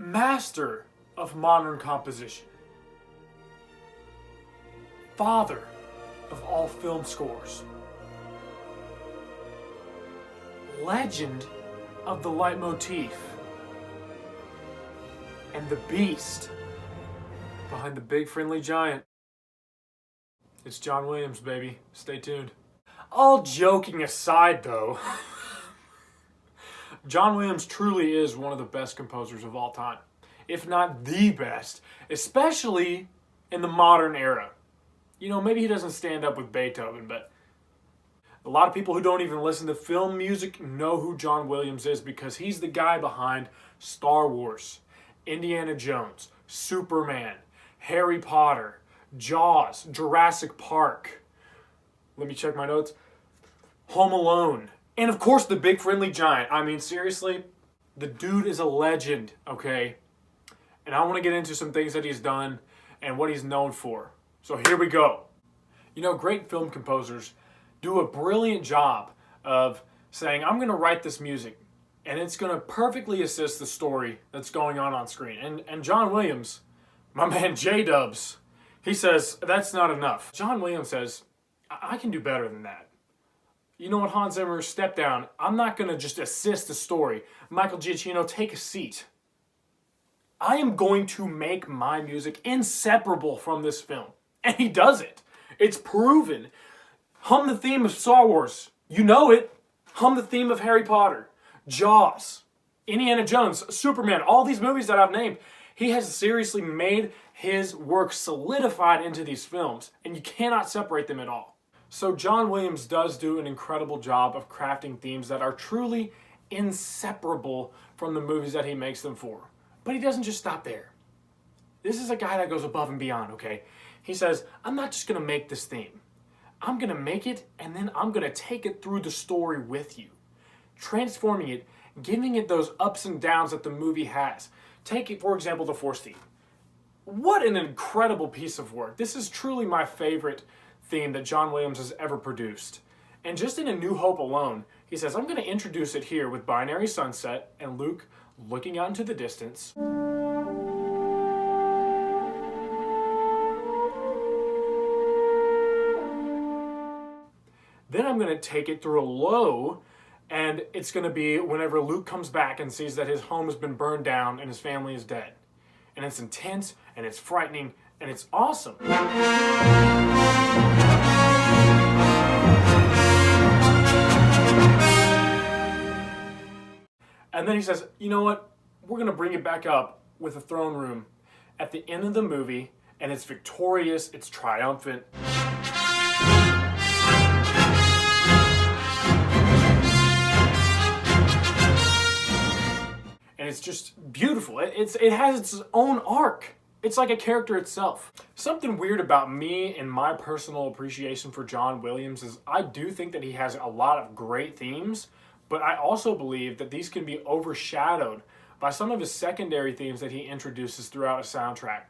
Master of modern composition. Father of all film scores. Legend of the leitmotif. And the beast behind the big friendly giant. It's John Williams, baby. Stay tuned. All joking aside, though, John Williams truly is one of the best composers of all time, if not the best, especially in the modern era. You know, maybe he doesn't stand up with Beethoven, but a lot of people who don't even listen to film music know who John Williams is because he's the guy behind Star Wars, Indiana Jones, Superman, Harry Potter, Jaws, Jurassic Park. Let me check my notes. Home Alone. And of course, the big friendly giant. I mean, seriously, the dude is a legend, okay? And I want to get into some things that he's done and what he's known for. So here we go. You know, great film composers do a brilliant job of saying, I'm going to write this music, and it's going to perfectly assist the story that's going on screen. And John Williams, my man J-Dubs, he says, that's not enough. John Williams says, I can do better than that. You know what, Hans Zimmer, step down. I'm not going to just assist the story. Michael Giacchino, take a seat. I am going to make my music inseparable from this film. And he does it. It's proven. Hum the theme of Star Wars. You know it. Hum the theme of Harry Potter. Jaws. Indiana Jones. Superman. All these movies that I've named. He has seriously made his work solidified into these films. And you cannot separate them at all. So John Williams does do an incredible job of crafting themes that are truly inseparable from the movies that he makes them for. But he doesn't just stop there. This is a guy that goes above and beyond, okay? He says, I'm not just going to make this theme. I'm going to make it, and then I'm going to take it through the story with you. Transforming it, giving it those ups and downs that the movie has. Take it, for example, the Force theme. What an incredible piece of work. This is truly my favorite theme that John Williams has ever produced. And just in A New Hope alone, he says, I'm going to introduce it here with Binary Sunset and Luke looking out into the distance. Then I'm going to take it through a low, and it's going to be whenever Luke comes back and sees that his home has been burned down and his family is dead. And it's intense, and it's frightening, and it's awesome. And then he says, you know what? We're going to bring it back up with a throne room at the end of the movie, and it's victorious, it's triumphant. And it's just beautiful. It has its own arc. It's like a character itself. Something weird about me and my personal appreciation for John Williams is I do think that he has a lot of great themes, but I also believe that these can be overshadowed by some of his secondary themes that he introduces throughout a soundtrack.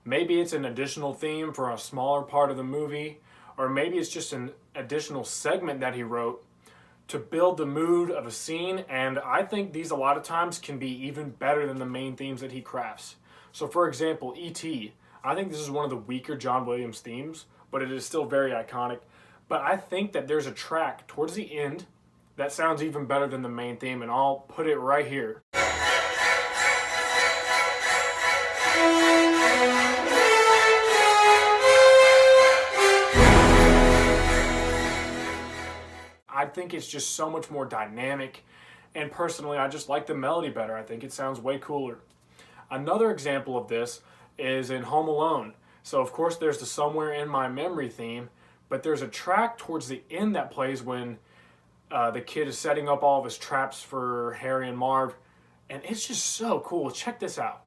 Maybe it's an additional theme for a smaller part of the movie, or maybe it's just an additional segment that he wrote to build the mood of a scene, and I think these a lot of times can be even better than the main themes that he crafts. So for example, E.T., I think this is one of the weaker John Williams themes, but it is still very iconic. But I think that there's a track towards the end that sounds even better than the main theme, and I'll put it right here. I think it's just so much more dynamic, and personally I just like the melody better. I think it sounds way cooler. Another example of this is in Home Alone. So of course there's the Somewhere in My Memory theme, but there's a track towards the end that plays when the kid is setting up all of his traps for Harry and Marv, and it's just so cool. Check this out.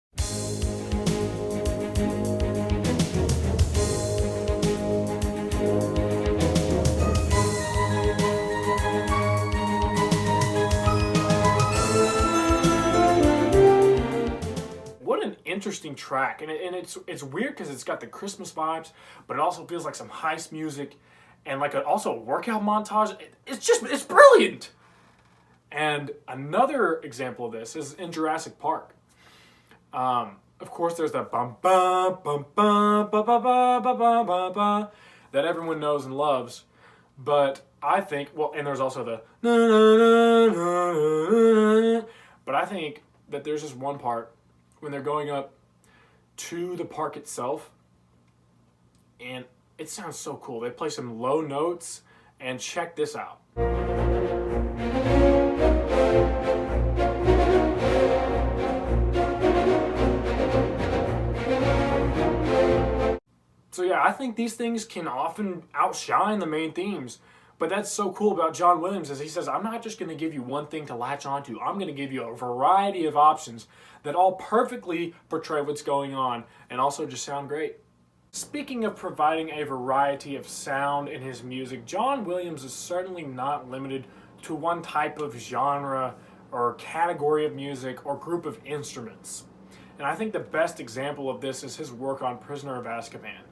Interesting track, and it's weird because it's got the Christmas vibes, but it also feels like some heist music, and like also a workout montage. It's brilliant. And another example of this is in Jurassic Park. Of course, there's that bum bum bum bum ba ba ba ba ba ba ba that everyone knows and loves. But I think, well, and there's also the na na na na na. But I think that there's this one part when they're going up to the park itself, and it sounds so cool. They play some low notes, and check this out. So yeah, I think these things can often outshine the main themes. But that's so cool about John Williams is he says, I'm not just going to give you one thing to latch onto. I'm going to give you a variety of options that all perfectly portray what's going on and also just sound great. Speaking of providing a variety of sound in his music, John Williams is certainly not limited to one type of genre or category of music or group of instruments. And I think the best example of this is his work on Prisoner of Azkaban.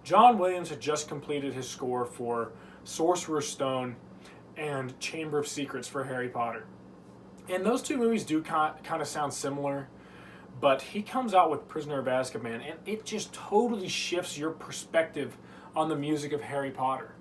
John Williams had just completed his score for Sorcerer's Stone and Chamber of Secrets for Harry Potter. And those two movies do kind of sound similar, but he comes out with Prisoner of Azkaban and it just totally shifts your perspective on the music of Harry Potter.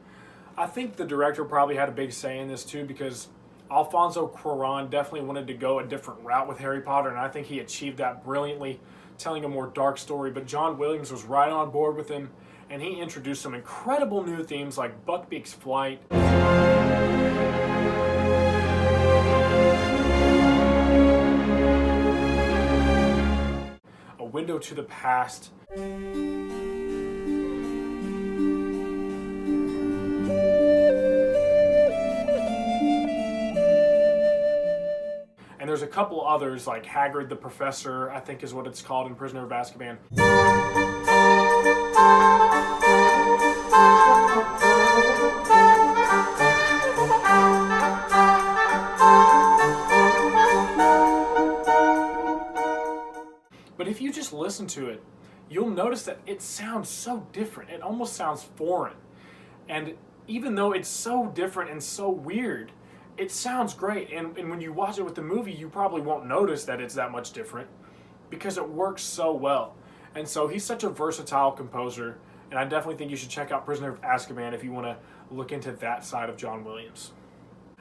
I think the director probably had a big say in this too because Alfonso Cuarón definitely wanted to go a different route with Harry Potter, and I think he achieved that brilliantly, telling a more dark story, but John Williams was right on board with him, and he introduced some incredible new themes like Buckbeak's Flight, A Window to the Past, and there's a couple others like Hagrid the Professor, I think is what it's called in Prisoner of Azkaban. But if you just listen to it, you'll notice that it sounds so different. It almost sounds foreign. And even though it's so different and so weird, it sounds great. And when you watch it with the movie, you probably won't notice that it's that much different because it works so well. And so he's such a versatile composer, and I definitely think you should check out Prisoner of Azkaban if you want to look into that side of John Williams.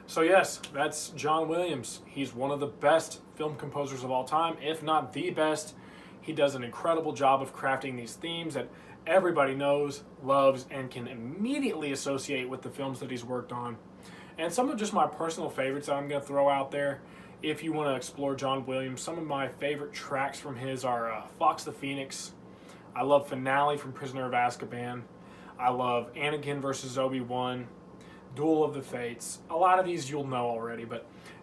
So yes, that's John Williams. He's one of the best film composers of all time, if not the best. He does an incredible job of crafting these themes that everybody knows, loves, and can immediately associate with the films that he's worked on. And some of just my personal favorites that I'm going to throw out there, if you want to explore John Williams, some of my favorite tracks from his are Fox the Phoenix. I love Finale from Prisoner of Azkaban. I love Anakin versus Obi-Wan, Duel of the Fates. A lot of these you'll know already,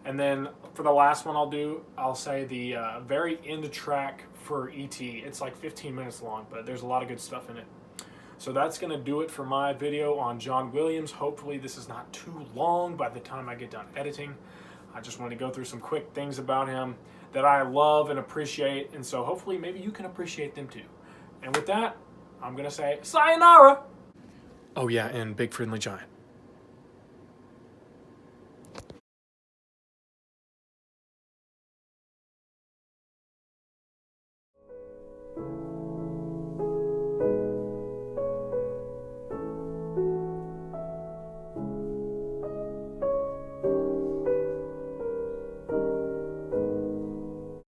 and then for the last one I'll say the very end track for E.T. It's like 15 minutes long, but there's a lot of good stuff in it. So that's going to do it for my video on John Williams. Hopefully this is not too long by the time I get done editing. I just want to go through some quick things about him that I love and appreciate, and so hopefully maybe you can appreciate them too. And with that, I'm going to say sayonara! Oh yeah, and Big Friendly Giant.